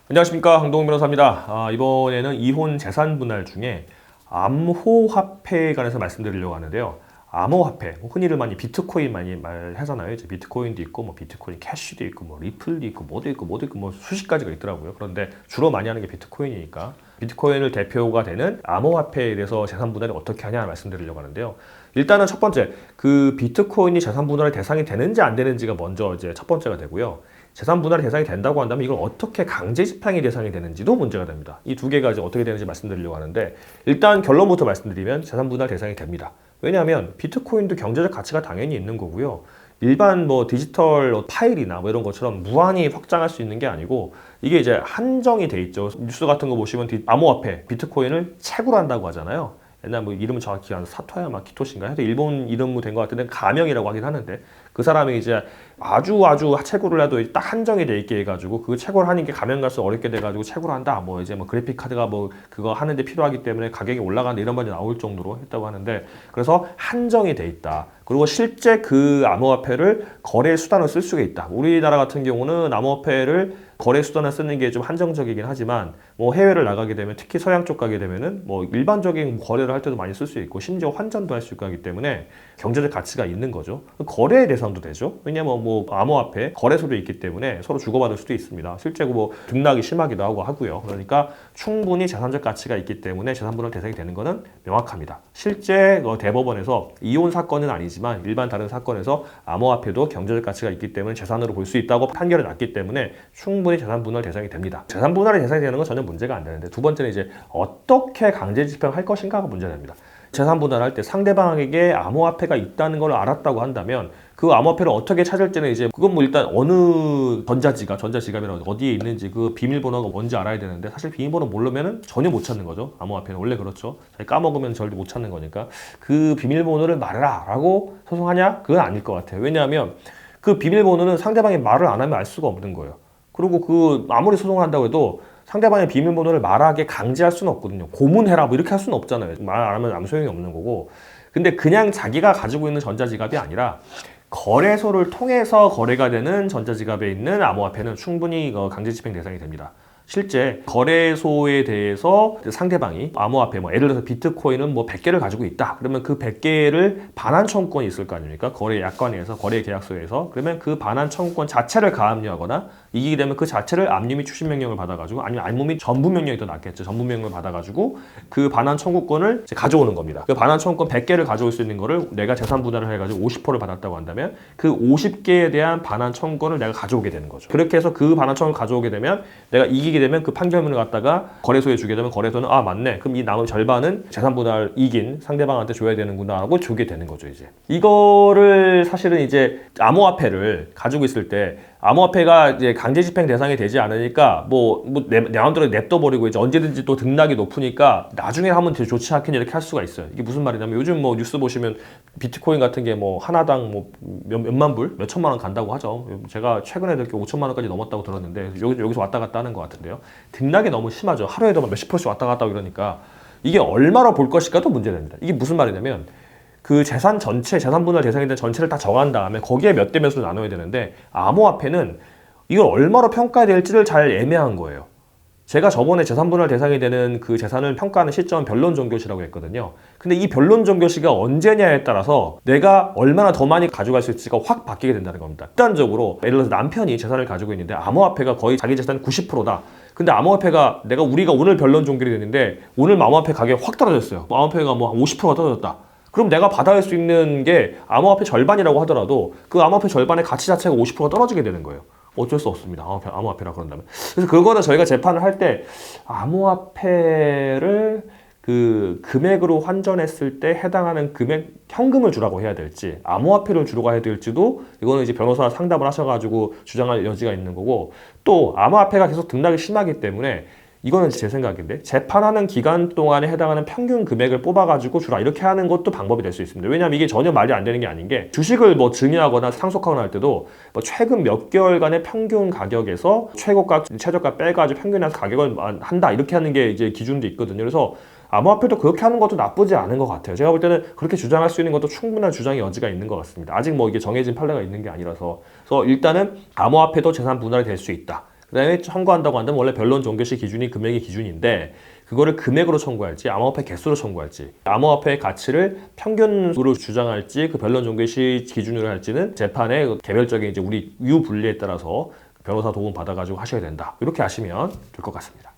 안녕하십니까, 황동훈 변호사입니다. 이번에는 이혼 재산 분할 중에 암호화폐에 관해서 말씀드리려고 하는데요. 암호화폐, 흔히들 많이 비트코인 많이 말하잖아요. 이제 비트코인도 있고, 뭐 비트코인 캐시도 있고, 뭐 리플도 있고, 뭐도 있고, 뭐 수십 가지가 있더라고요. 그런데 주로 많이 하는 게 비트코인이니까 비트코인을 대표가 되는 암호화폐에 대해서 재산 분할을 어떻게 하냐 말씀드리려고 하는데요. 일단은 첫 번째, 그 비트코인이 재산 분할의 대상이 되는지 안 되는지가 먼저 이제 첫 번째가 되고요. 재산 분할의 대상이 된다고 한다면 이걸 어떻게 강제 집행의 대상이 되는지도 문제가 됩니다. 이 두 개가 이제 어떻게 되는지 말씀드리려고 하는데, 일단 결론부터 말씀드리면 재산 분할 대상이 됩니다. 왜냐하면 비트코인도 경제적 가치가 당연히 있는 거고요. 일반 뭐 디지털 파일이나 뭐 이런 것처럼 무한히 확장할 수 있는 게 아니고, 이게 이제 한정이 돼 있죠. 뉴스 같은 거 보시면 암호화폐, 비트코인을 채굴 한다고 하잖아요. 옛날 뭐 이름은 정확히 안 사토야마 키토시인가 해도 일본 이름으로 된 것 같은데 가명이라고 하긴 하는데, 그 사람이 이제 아주 채굴을 해도 딱 한정이 돼 있게 해가지고 그 채굴 하는 게 가면 갈수록 어렵게 돼가지고 채굴한다. 뭐 이제 뭐 그래픽 카드가 뭐 그거 하는데 필요하기 때문에 가격이 올라간다 이런 말이 나올 정도로 했다고 하는데, 그래서 한정이 돼 있다. 그리고 실제 그 암호화폐를 거래 수단으로 쓸 수가 있다. 우리나라 같은 경우는 암호화폐를 거래 수단을 쓰는 게 좀 한정적이긴 하지만, 뭐 해외를 나가게 되면, 특히 서양 쪽 가게 되면은 뭐 일반적인 거래를 할 때도 많이 쓸 수 있고, 심지어 환전도 할 수 있고 하기 때문에 경제적 가치가 있는 거죠. 거래의 대상도 되죠. 왜냐면 뭐 암호화폐 거래소도 있기 때문에 서로 주고받을 수도 있습니다. 실제 뭐 등락이 심하기도 하고요. 그러니까 충분히 재산적 가치가 있기 때문에 재산 분할 대상이 되는 것은 명확합니다. 실제 대법원에서 이혼 사건은 아니지만 일반 다른 사건에서 암호화폐도 경제적 가치가 있기 때문에 재산으로 볼 수 있다고 판결을 났기 때문에 충분히 재산 분할 대상이 됩니다. 재산 분할의 대상이 되는 건 전혀 문제가 안 되는데, 두 번째는 이제 어떻게 강제 집행할 것인가가 문제가 됩니다. 재산 분할할 때 상대방에게 암호화폐가 있다는 걸 알았다고 한다면 그 암호화폐를 어떻게 찾을지는 이제 그건 뭐 일단 어느 전자지갑이나 어디에 있는지 그 비밀번호가 뭔지 알아야 되는데, 사실 비밀번호 모르면은 전혀 못 찾는 거죠. 암호화폐는 원래 그렇죠. 까먹으면 절대 못 찾는 거니까 그 비밀번호를 말해라 라고 소송하냐? 그건 아닐 것 같아요. 왜냐하면 그 비밀번호는 상대방이 말을 안 하면 알 수가 없는 거예요. 그리고 그 아무리 소송을 한다고 해도 상대방의 비밀번호를 말하게 강제할 수는 없거든요. 고문해라 뭐 이렇게 할 수는 없잖아요. 말 안 하면 아무 소용이 없는 거고. 근데 그냥 자기가 가지고 있는 전자지갑이 아니라 거래소를 통해서 거래가 되는 전자지갑에 있는 암호화폐는 충분히 강제 집행 대상이 됩니다. 실제 거래소에 대해서 상대방이 암호화폐, 뭐 예를 들어서 비트코인은 뭐 100개를 가지고 있다. 그러면 그 100개를 반환 청구권이 있을 거 아닙니까? 거래 약관에서, 거래 계약서에서. 그러면 그 반환 청구권 자체를 가압류하거나, 이기게 되면 그 자체를 압류 및 추심 명령을 받아가지고, 아니면 압류 및 전부 명령이 더 낫겠죠. 전부 명령을 받아가지고 그 반환 청구권을 이제 가져오는 겁니다. 그 반환 청구권 100개를 가져올 수 있는 거를 내가 재산 분할을 해가지고 50%를 받았다고 한다면 그 50개에 대한 반환 청구권을 내가 가져오게 되는 거죠. 그렇게 해서 그 반환 청구권을 가져오게 되면, 내가 이기게 되면 그 판결문을 갖다가 거래소에 주게 되면 거래소는 아 맞네, 그럼 이 남은 절반은 재산 분할 이긴 상대방한테 줘야 되는구나 하고 주게 되는 거죠. 이제 이거를 사실은 이제 암호화폐를 가지고 있을 때, 암호화폐가 이제 강제 집행 대상이 되지 않으니까 내 마음대로 냅둬버리고 이제 언제든지 또 등락이 높으니까 나중에 하면 되게 좋지 않겠냐 이렇게 할 수가 있어요. 이게 무슨 말이냐면, 요즘 뭐 뉴스 보시면 비트코인 같은 게 뭐 하나당 뭐 몇만 불, 몇 천만 원 간다고 하죠. 제가 최근에 듣기 5천만 원까지 넘었다고 들었는데 여기서 왔다 갔다 하는 것 같은데요. 등락이 너무 심하죠. 하루에도 몇십 %씩 왔다 갔다 하고 이러니까 이게 얼마나 볼 것일까도 문제됩니다. 이게 무슨 말이냐면, 그 재산 전체, 재산 분할 대상이 된 전체를 다 정한 다음에 거기에 몇 대 몇으로 나눠야 되는데, 암호화폐는 이걸 얼마로 평가해야 될지를 잘 애매한 거예요. 제가 저번에 재산 분할 대상이 되는 그 재산을 평가하는 시점은 변론 종결시라고 했거든요. 근데 이 변론 종결시가 언제냐에 따라서 내가 얼마나 더 많이 가져갈 수 있을지가 확 바뀌게 된다는 겁니다. 극단적으로 예를 들어서 남편이 재산을 가지고 있는데 암호화폐가 거의 자기 재산 90%다. 근데 암호화폐가 우리가 오늘 변론 종결이 됐는데 오늘 암호화폐 가격이 확 떨어졌어요. 암호화폐가 뭐 50%가 떨어졌다. 그럼 내가 받아야 할 수 있는 게 암호화폐 절반이라고 하더라도 그 암호화폐 절반의 가치 자체가 50%가 떨어지게 되는 거예요. 어쩔 수 없습니다. 암호화폐라 그런다면. 그래서 그거는 저희가 재판을 할 때 암호화폐를 그 금액으로 환전했을 때 해당하는 금액, 현금을 주라고 해야 될지 암호화폐를 주라고 해야 될지도, 이거는 이제 변호사 상담을 하셔가지고 주장할 여지가 있는 거고, 또 암호화폐가 계속 등락이 심하기 때문에 이거는 제 생각인데, 재판하는 기간 동안에 해당하는 평균 금액을 뽑아가지고 주라 이렇게 하는 것도 방법이 될 수 있습니다. 왜냐하면 이게 전혀 말이 안 되는 게 아닌 게, 주식을 뭐 증여하거나 상속하거나 할 때도 뭐 최근 몇 개월간의 평균 가격에서 최고가, 최저가 빼가지고 평균해서 가격을 한다 이렇게 하는 게 이제 기준도 있거든요. 그래서 암호화폐도 그렇게 하는 것도 나쁘지 않은 것 같아요. 제가 볼 때는 그렇게 주장할 수 있는 것도 충분한 주장의 여지가 있는 것 같습니다. 아직 뭐 이게 정해진 판례가 있는 게 아니라서. 그래서 일단은 암호화폐도 재산 분할이 될 수 있다. 그다음에 청구한다고 한다면 원래 변론 종결시 기준이 금액이 기준인데 그거를 금액으로 청구할지 암호화폐 개수로 청구할지 암호화폐의 가치를 평균으로 주장할지 그 변론 종결시 기준으로 할지는 재판의 개별적인 이제 우리 유불리에 따라서 변호사 도움 받아가지고 하셔야 된다. 이렇게 하시면 될 것 같습니다.